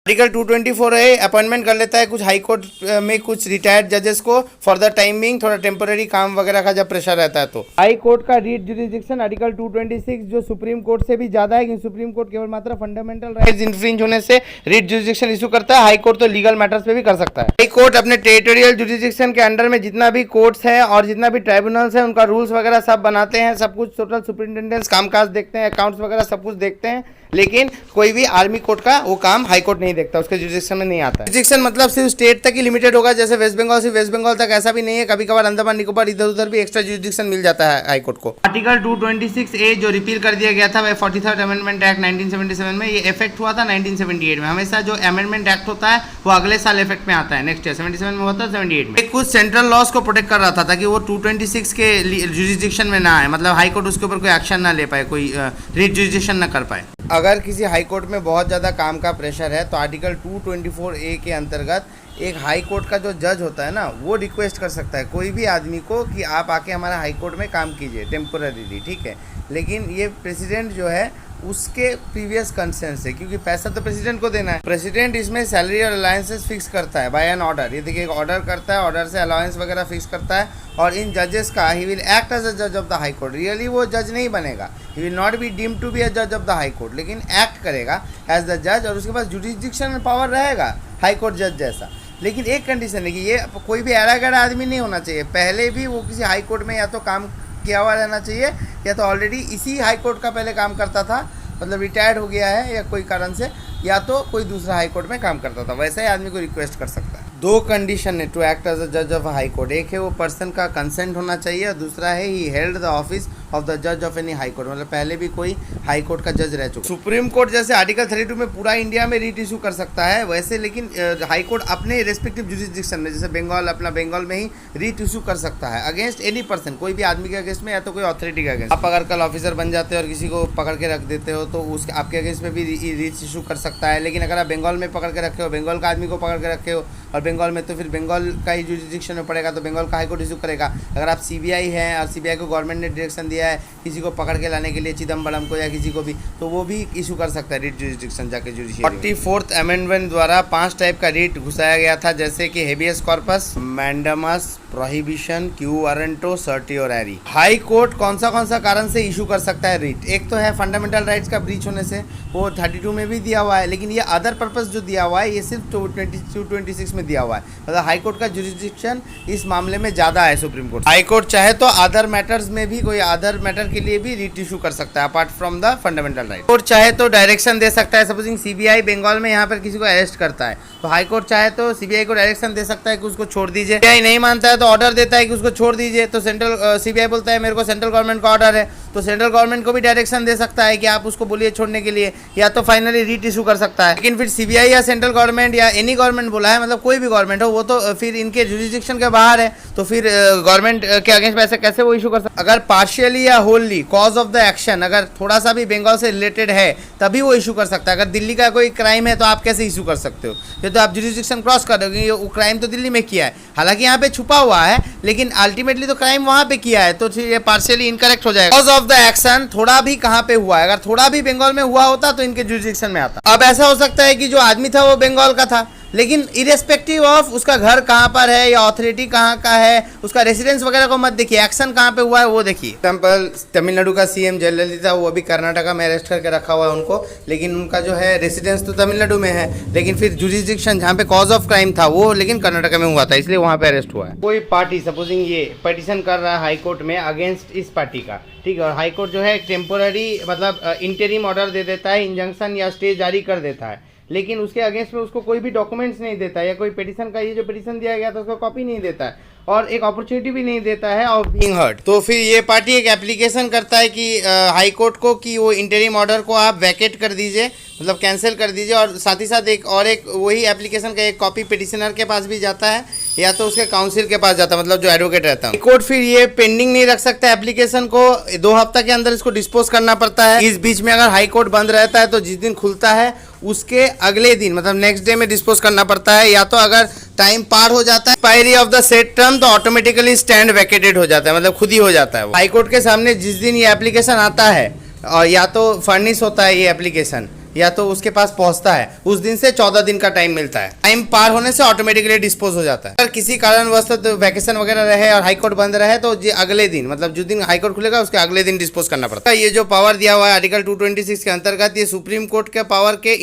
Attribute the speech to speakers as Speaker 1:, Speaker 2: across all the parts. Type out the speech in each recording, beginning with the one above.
Speaker 1: Article 224 है, appointment कर लेता है कुछ हाई कोर्ट में कुछ रिटायर्ड जजेस को फॉर द टाइमिंग, थोड़ा टेम्पररी काम वगैरह का जब प्रेशर रहता है। तो हाई कोर्ट का रीट जुरिसडिक्शन आर्टिकल 226 जो सुप्रीम कोर्ट से भी ज्यादा है, कि सुप्रीम कोर्ट केवल मात्र फंडामेंटल राइट्स इन्फ्रिंज होने से रीट जुरिसडिक्शन इशू करता है। हाई कोर्ट तो लीगल मैटर्स पे भी कर सकता है। हाई कोर्ट अपने टेरिटोरियल जुरिसडिक्शन के अंडर में जितना भी कोर्ट्स है और जितना भी ट्राइब्यूनल्स है उनका रूल्स वगैरह सब बनाते हैं, सब कुछ टोटल सुपरिटेंडेंट्स कामकाज देखते हैं, अकाउंट्स वगैरह सब कुछ देखते हैं। लेकिन कोई भी आर्मी कोर्ट का वो काम हाई कोर्ट नहीं देखता, उसके जुरिसडिक्शन में नहीं आता है। जुरिसडिक्शन मतलब सिर्फ स्टेट तक ही लिमिटेड होगा, जैसे वेस्ट बंगाल से वेस्ट बंगाल तक ऐसा भी नहीं है, कभी कभार अंडमान निकोबार इधर उधर भी एक्स्ट्रा जुरिसडिक्शन मिल जाता है हाई कोर्ट को। आर्टिकल 226A जो रिपील कर दिया गया था वह 43rd अमेंडमेंट एक्ट 1977 में, ये इफेक्ट हुआ था 1978 में। हमेशा जो अमेंडमेंट एक्ट होता है वो अगले साल इफेक्ट में आता है, नेक्स्ट ईयर 77 में होता है 78 में। कुछ सेंट्रल लॉज को प्रोटेक्ट कर रहा था ताकि वो 226 के जुरिसडिक्शन में ना आए, मतलब हाई कोर्ट उसके ऊपर कोई एक्शन ना ले पाए, कोई रीट जुरिसडिक्शन ना कर पाए। अगर किसी हाई कोर्ट में बहुत ज़्यादा काम का प्रेशर है तो आर्टिकल 224A के अंतर्गत एक हाई कोर्ट का जो जज होता है ना वो रिक्वेस्ट कर सकता है कोई भी आदमी को कि आप आके हमारा हाई कोर्ट में काम कीजिए टेम्पोररीली, ठीक है। लेकिन ये प्रेसिडेंट जो है उसके प्रीवियस कंसेंट से, क्योंकि पैसा तो प्रेसिडेंट को देना है। प्रेसिडेंट इसमें सैलरी और अलाउंसेस फिक्स करता है बाय एन ऑर्डर। ये देखिए एक ऑर्डर करता है, ऑर्डर से अलाउंस वगैरह फिक्स करता है। और इन जजेस का he will act as a जज of the high court. Really वो जज नहीं बनेगा, he will not be deemed to be a जज ऑफ द हाई कोर्ट, लेकिन एक्ट करेगा एज द जज और उसके पास जुरिसडिक्शन में पावर रहेगा हाई कोर्ट जज जैसा। लेकिन एक कंडीशन है कि ये कोई भी ऐरा गैरा आदमी नहीं होना चाहिए, पहले भी वो किसी हाई कोर्ट में या तो काम किया हुआ रहना चाहिए या तो ऑलरेडी इसी हाई कोर्ट का पहले काम करता था, मतलब रिटायर्ड हो गया है या कोई कारण से, या तो कोई दूसरा हाई कोर्ट में काम करता था, वैसे ही आदमी को रिक्वेस्ट कर सकता है। दो कंडीशन है टू एक्ट एज अ जज ऑफ हाई कोर्ट, एक है वो पर्सन का कंसेंट होना चाहिए और दूसरा है he held the office of the जज ऑफ एनी हाई कोर्ट, मतलब पहले भी कोई हाई कोर्ट का जज रह चुका। सुप्रीम कोर्ट जैसे आर्टिकल 32 में पूरा इंडिया में रीट इशू कर सकता है, वैसे लेकिन हाई कोर्ट अपने रेस्पेक्टिव जुरिसडिक्शन में, जैसे बंगाल अपना बंगाल में ही रीट इशू कर सकता है अगेंस्ट एनी पर्सन, कोई भी आदमी के अगेंस्ट में या तो कोई अथॉरिटी के अगेंस्ट। आप अगर कल ऑफिसर बन जाते हो और किसी को पकड़ के रख देते हो तो उसके आपके अगेंस्ट में भी रीट इशू कर सकता है। लेकिन अगर आप बंगाल में पकड़ के रखे हो, बंगाल का आदमी को पकड़ के रखे हो और बंगाल में, तो फिर बंगाल का ही जुरिसडिक्शन में पड़ेगा, तो बंगाल का हाई कोर्ट इशू करेगा। अगर आप सीबीआई हैं और सीबीआई को गवर्नमेंट ने डायरेक्शन दिया है किसी को पकड़ के लाने के लिए, चिदम्बरम को या किसी को भी, तो वो भी इशू कर सकता है रीट जुरिसडिक्शन जाके जुडिशियरी। 44th अमेंडमेंट द्वारा 5 टाइप का रीट घुसाया गया था, जैसे कि habeas corpus, mandamus, prohibition, quo warranto, certiorari. High court कौन सा कारण से इशू कर सकता है रीट? एक तो है फंडामेंटल राइट्स का ब्रीच होने से, वो 32 में भी दिया हुआ है, लेकिन ये अदर पर्पस जो दिया हुआ है ये सिर्फ 226 में दिया हुआ है, मतलब हाई कोर्ट का जुरिसडिक्शन इस मामले में ज़्यादा है सुप्रीम कोर्ट। हाई कोर्ट चाहे तो अदर मैटर्स में भी, कोई अदर मैटर के लिए भी रीट इशू कर सकता है apart from the fundamental right. Court चाहे तो डायरेक्शन दे सकता है, सपोजिंग सीबीआई बंगाल में यहाँ पर किसी को अरेस्ट करता है तो हाई कोर्ट चाहे तो सीबीआई को डायरेक्शन दे सकता है कि उसको छोड़ दीजिए। सीबीआई नहीं मानता है तो ऑर्डर देता है कि उसको छोड़ दीजिए, तो सेंट्रल सीबीआई बोलता है मेरे को सेंट्रल गवर्नमेंट का ऑर्डर है, तो सेंट्रल गवर्नमेंट को भी डायरेक्शन दे सकता है कि आप उसको बोलिए छोड़ने के लिए, या तो फाइनली रीट इशू कर सकता है। लेकिन फिर सीबीआई या सेंट्रल गवर्नमेंट या एनी गवर्नमेंट बोला है, मतलब कोई भी गवर्नमेंट हो, वो तो फिर इनके जुरिसडिक्शन के बाहर है, तो फिर गवर्नमेंट के अगेंस्ट पैसे कैसे वो इशू कर सकता है? अगर पार्शियली या होलली कॉज ऑफ द एक्शन अगर थोड़ा सा भी बंगाल से रिलेटेड है तभी वो इशू कर सकता है। अगर दिल्ली का कोई क्राइम है तो आप कैसे इशू कर सकते हो? ये तो आप जुरिसडिक्शन क्रॉस कर रहे हो, क्योंकि वो क्राइम तो दिल्ली में किया है, हालांकि यहाँ पे छुपा हुआ है, लेकिन अल्टीमेटली तो क्राइम वहाँ पे किया है, तो ये पार्शियली इनकरेक्ट हो जाएगा। कॉज ऑफ द एक्शन थोड़ा भी कहाँ पे हुआ है, अगर थोड़ा भी बंगाल में हुआ होता तो इनके जुरिसडिक्शन में आता। अब ऐसा हो सकता है कि जो आदमी था वो बंगाल का था, लेकिन इरेस्पेक्टिव ऑफ उसका घर कहाँ पर है या अथॉरिटी कहाँ का है, उसका रेसिडेंस वगैरह को मत देखिए, एक्शन कहाँ पे हुआ है वो देखिए। एग्जाम्पल तमिलनाडु का सीएम जयललिता, वो अभी कर्नाटका में अरेस्ट करके रखा हुआ है उनको, लेकिन उनका जो है रेसिडेंस तो तमिलनाडु में है, लेकिन फिर जुरिसडिक्शन जहाँ पे कॉज ऑफ क्राइम था वो लेकिन कर्नाटका में हुआ था, इसलिए वहाँ पे अरेस्ट हुआ है। कोई पार्टी सपोजिंग ये पिटीशन कर रहा है हाई कोर्ट में अगेंस्ट इस पार्टी का, ठीक है, और हाई कोर्ट जो है एक टेम्पोररी मतलब इंटरिम ऑर्डर दे देता है, इंजंक्शन या स्टे जारी कर देता है, लेकिन उसके अगेंस्ट में उसको कोई भी डॉक्यूमेंट्स नहीं देता है, या कोई पिटीशन का ये जो पिटीशन दिया गया था उसको कॉपी नहीं देता है, और एक अपॉर्चुनिटी भी नहीं देता है ऑफ बीइंग हर्ड, तो फिर ये पार्टी एक एप्लीकेशन करता है कि हाई कोर्ट को कि वो इंटरिम ऑर्डर को आप वैकेट कर दीजिए, मतलब कैंसिल कर दीजिए, और साथ ही साथ एक वही एप्लीकेशन का एक कॉपी पिटिशनर के पास भी जाता है या तो उसके काउंसिल के पास जाता है, मतलब जो एडवोकेट रहता है। कोर्ट फिर ये पेंडिंग नहीं रख सकता एप्लीकेशन को, 2 हफ्ता के अंदर इसको डिस्पोज करना पड़ता है। इस बीच में अगर हाई कोर्ट बंद रहता है तो जिस दिन खुलता है उसके अगले दिन मतलब नेक्स्ट डे में डिस्पोज करना पड़ता है, या तो अगर टाइम पार हो जाता है expiry of the set term तो ऑटोमेटिकली स्टैंड वैकेटेड हो जाता है, मतलब खुद ही हो जाता है। हाई कोर्ट के सामने जिस दिन ये एप्लीकेशन आता है और या तो फर्निश होता है ये एप्लीकेशन या तो उसके पास पहुंचता है उस दिन से 14 दिन का टाइम मिलता है। टाइम पार होने से ऑटोमेटिकली डिस्पोज हो जाता है। अगर किसी कारणवश तो वैकेशन वगैरह रहे और हाईकोर्ट बंद रहे तो अगले दिन, मतलब जिस दिन हाईकोर्ट खुलेगा उसके अगले दिन डिस्पोज करना पड़ता है। ये जो पावर दिया हुआ है आर्टिकल 226 के अंतर्गत, ये सुप्रीम कोर्ट के पावर के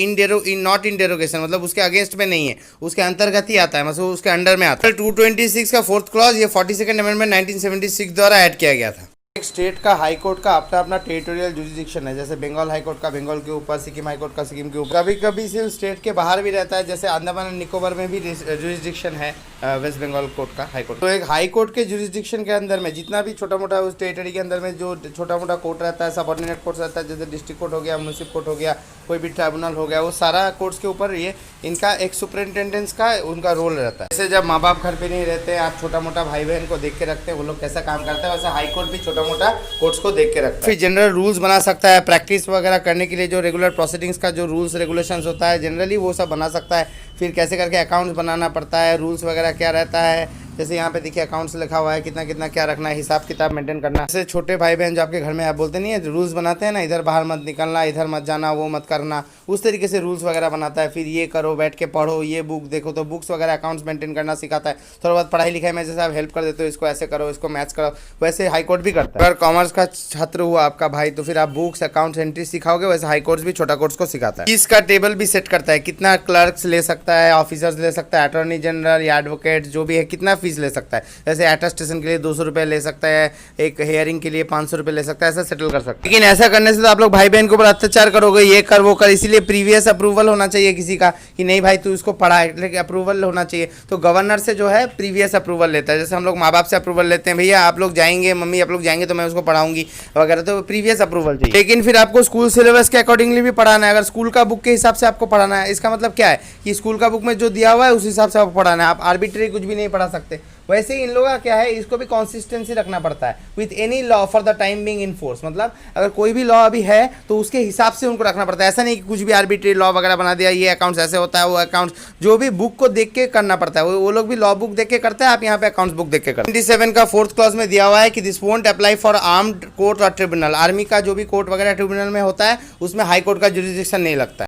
Speaker 1: नॉट इन डेरोगेशन, मतलब उसके अगेंस्ट में नहीं है, उसके अंतर्गत ही आता है, मतलब उसके अंडर में आता है। 226 का 4th क्लॉज ये 42nd अमेंडमेंट 1976 द्वारा ऐड किया गया था। एक स्टेट का हाई कोर्ट का अपना अपना टेरिटोरियल जुरिडिक्शन है, जैसे बंगाल हाई कोर्ट का बंगाल के ऊपर, सिक्किम हाई कोर्ट का सिक्किम के ऊपर, कभी कभी सिर्फ स्टेट के बाहर भी रहता है, जैसे अंडमान एंड निकोबार में भी जुरिडिक्शन है वेस्ट बंगाल कोर्ट का हाई कोर्ट। तो एक हाई कोर्ट के जुरिडिक्शन के अंदर में जितना भी छोटा मोटा उस टेरिटरी के अंदर में जो छोटा मोटा कोर्ट रहता है, सबऑर्डिनेट कोर्ट रहता है, जैसे डिस्ट्रिक्ट कोर्ट हो गया, म्यूनिसिपल कोर्ट हो गया, कोई भी ट्राइब्यूनल हो गया, वो सारा कोर्ट्स के ऊपर ये इनका एक सुपरिटेंडेंस का उनका रोल रहता है। जैसे जब माँ बाप घर पे नहीं रहते, आप छोटा मोटा भाई बहन को देख के रखते हैं, वो लोग कैसा काम करते हैं, वैसे हाई कोर्ट भी छोटा मोटा कोर्ट्स को देख के रखता है। फिर जनरल रूल्स बना सकता है, प्रैक्टिस वगैरह करने के लिए जो रेगुलर प्रोसीडिंग्स का जो रूल्स रेगुलेशंस होता है जनरली वो सब बना सकता है। फिर कैसे करके अकाउंट्स बनाना पड़ता है, रूल्स वगैरह क्या रहता है, जैसे यहाँ पे देखिए अकाउंट्स लिखा हुआ है, कितना कितना क्या रखना है, हिसाब किताब मेंटेन करना। जैसे छोटे भाई बहन जो आपके घर में आप बोलते नहीं है, रूल्स बनाते हैं ना, इधर बाहर मत निकलना, इधर मत जाना, वो मत करना, उस तरीके से रूल्स वगैरह बनाता है। फिर ये करो, बैठ के पढ़ो, ये बुक देखो, तो बुक्स वगैरह अकाउंट्स मेंटेन करना सिखाता है। थोड़ा बहुत पढ़ाई लिखाई में जैसे आप हेल्प कर देते हो, इसको ऐसे करो, इसको मैथ्स करो, वैसे हाई कोर्ट भी करता है। अगर कॉमर्स का छात्र हुआ आपका भाई तो फिर आप बुक्स अकाउंट्स एंट्री सिखाओगे, वैसे हाई कोर्ट्स भी छोटा कोर्ट्स को सिखाता है। इसका टेबल भी सेट करता है, कितना क्लर्क्स ले सकता है, ऑफिसर्स ले सकता है, अटॉर्नी जनरल या एडवोकेट जो भी है कितना फीस ले सकता है। जैसे अटेस्टेशन के लिए 200 रुपये ले सकता है, एक हेयरिंग के लिए 500 रुपये ले सकता है, ऐसा सेटल कर सकता है। लेकिन ऐसा करने से तो आप लोग भाई बहन के ऊपर अत्याचार करोगे, ये कर वो कर, इसीलिए प्रीवियस अप्रूवल होना चाहिए किसी का कि नहीं भाई तू इसको पढ़ा है, लेकिन अप्रूवल होना चाहिए। तो गवर्नर से जो है प्रीवियस अप्रूवल लेता है, जैसे हम लोग माँ बाप से अप्रूवल लेते हैं, भैया आप लोग जाएंगे, मम्मी आप लोग जाएंगे तो मैं उसको पढ़ाऊंगी वगैरह, तो प्रीवियस अप्रूवल चाहिए। लेकिन फिर आपको स्कूल सिलेबस के अकॉर्डिंगली भी पढ़ाना है। अगर स्कूल का बुक के हिसाब से आपको पढ़ाना है, इसका मतलब क्या है कि स्कूल का बुक में जो दिया हुआ है उस हिसाब से आपको पढ़ाना है, आप आर्बिट्रेरी कुछ भी नहीं पढ़ा सकते। वैसे ही इन लोगों का क्या है, इसको भी कंसिस्टेंसी रखना पड़ता है with any law for the time being in force, मतलब अगर कोई भी लॉ अभी है तो उसके हिसाब से उनको रखना पड़ता है। ऐसा नहीं कि कुछ भी आर्बिट्रेरी लॉ वगैरह बना दिया, ये अकाउंट्स ऐसे होता है, वो अकाउंट्स जो भी बुक को देख के करना पड़ता है, वो लोग भी लॉ बुक देख के करते हैं, आप यहाँ पे अकाउंट्स बुक देख के करते हैं। 27 का 4th क्लॉज में दिया हुआ है कि this won't apply for armed court और ट्रिब्यूनल। आर्मी का जो भी कोर्ट वगैरह ट्रिब्यूनल में होता है उसमें हाई कोर्ट का जुरिडिक्शन नहीं लगता है।